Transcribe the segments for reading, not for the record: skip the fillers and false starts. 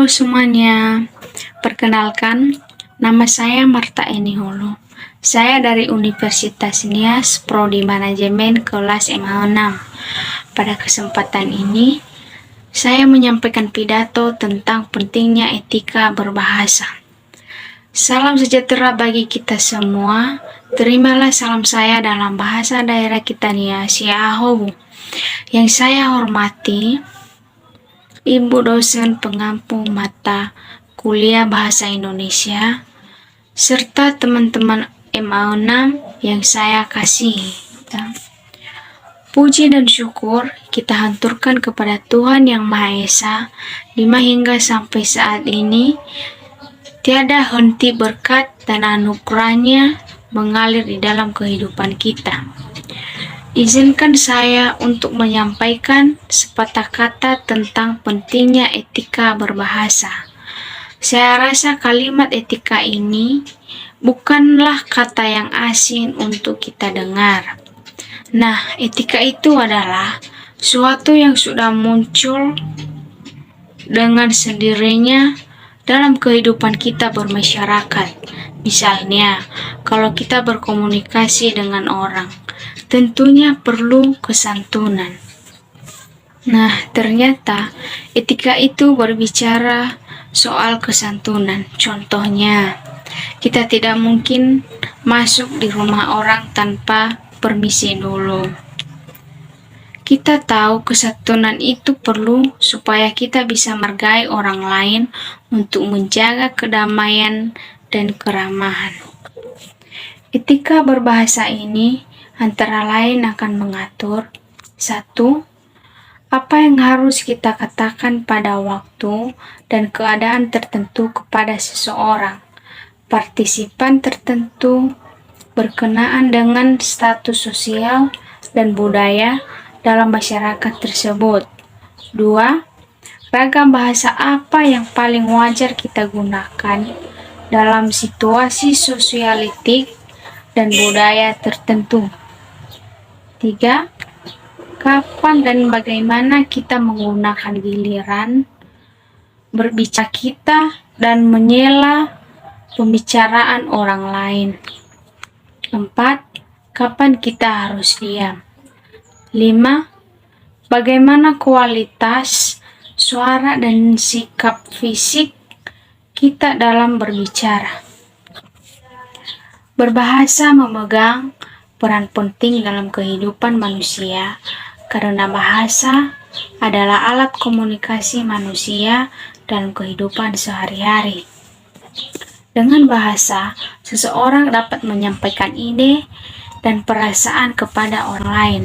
Halo semuanya, perkenalkan nama saya Marta Eni Hulu. Saya dari Universitas Nias, Prodi Manajemen kelas MA6. Pada kesempatan ini, saya menyampaikan pidato tentang pentingnya etika berbahasa. Salam sejahtera bagi kita semua. Terimalah salam saya dalam bahasa daerah kita Nias, Yahobu. Yang saya hormati, Ibu dosen pengampu mata kuliah Bahasa Indonesia, serta teman-teman MA6 yang saya kasihi. Puji dan syukur kita haturkan kepada Tuhan Yang Maha Esa, dimana hingga sampai saat ini tiada henti berkat dan anugerahnya mengalir di dalam kehidupan kita. Izinkan saya untuk menyampaikan sepatah kata tentang pentingnya etika berbahasa. Saya rasa kalimat etika ini bukanlah kata yang asing untuk kita dengar. Nah, etika itu adalah suatu yang sudah muncul dengan sendirinya dalam kehidupan kita bermasyarakat. Misalnya, kalau kita berkomunikasi dengan orang, tentunya perlu kesantunan. Nah, ternyata etika itu berbicara soal kesantunan. Contohnya, kita tidak mungkin masuk di rumah orang tanpa permisi dulu. Kita tahu kesantunan itu perlu supaya kita bisa menghargai orang lain untuk menjaga kedamaian dan keramahan. Etika berbahasa ini antara lain akan mengatur 1. Apa yang harus kita katakan pada waktu dan keadaan tertentu kepada seseorang, partisipan tertentu, berkenaan dengan status sosial dan budaya dalam masyarakat tersebut. 2. Ragam bahasa apa yang paling wajar kita gunakan dalam situasi sosialitik dan budaya tertentu. 3. Kapan dan bagaimana kita menggunakan giliran berbicara kita dan menyela pembicaraan orang lain. 4. Kapan kita harus diam. 5. Bagaimana kualitas suara dan sikap fisik kita dalam berbicara. Berbahasa memegang peran penting dalam kehidupan manusia karena bahasa adalah alat komunikasi manusia dalam kehidupan sehari-hari. Dengan bahasa, seseorang dapat menyampaikan ide dan perasaan kepada orang lain.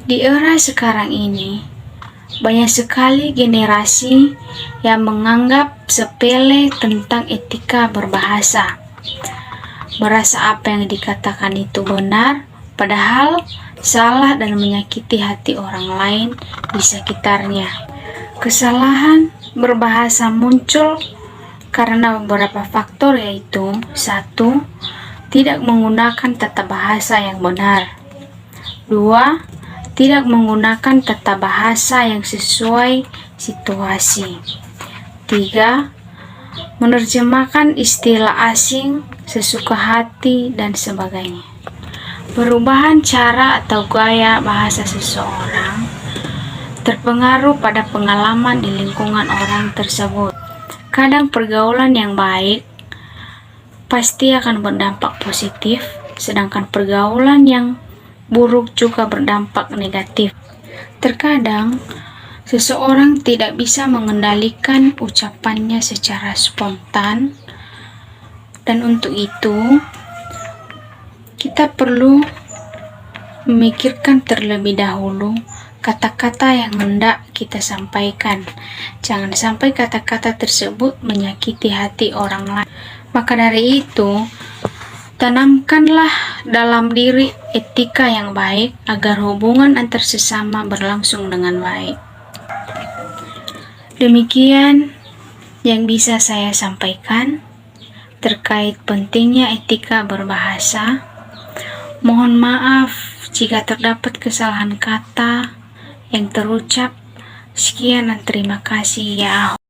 Di era sekarang ini, banyak sekali generasi yang menganggap sepele tentang etika berbahasa. Merasa apa yang dikatakan itu benar, padahal salah dan menyakiti hati orang lain di sekitarnya. Kesalahan berbahasa muncul karena beberapa faktor, yaitu 1. Tidak menggunakan tata bahasa yang benar. 2. Tidak menggunakan tata bahasa yang sesuai situasi. 3. Menerjemahkan istilah asing sesuka hati dan sebagainya. Perubahan cara atau gaya bahasa seseorang terpengaruh pada pengalaman di lingkungan orang tersebut. Kadang pergaulan yang baik pasti akan berdampak positif, sedangkan pergaulan yang buruk juga berdampak negatif. Terkadang seseorang tidak bisa mengendalikan ucapannya secara spontan, dan untuk itu kita perlu memikirkan terlebih dahulu kata-kata yang hendak kita sampaikan. Jangan sampai kata-kata tersebut menyakiti hati orang lain. Maka dari itu, tanamkanlah dalam diri etika yang baik agar hubungan antar sesama berlangsung dengan baik. Demikian yang bisa saya sampaikan terkait pentingnya etika berbahasa. Mohon maaf jika terdapat kesalahan kata yang terucap Sekian dan terima kasih ya.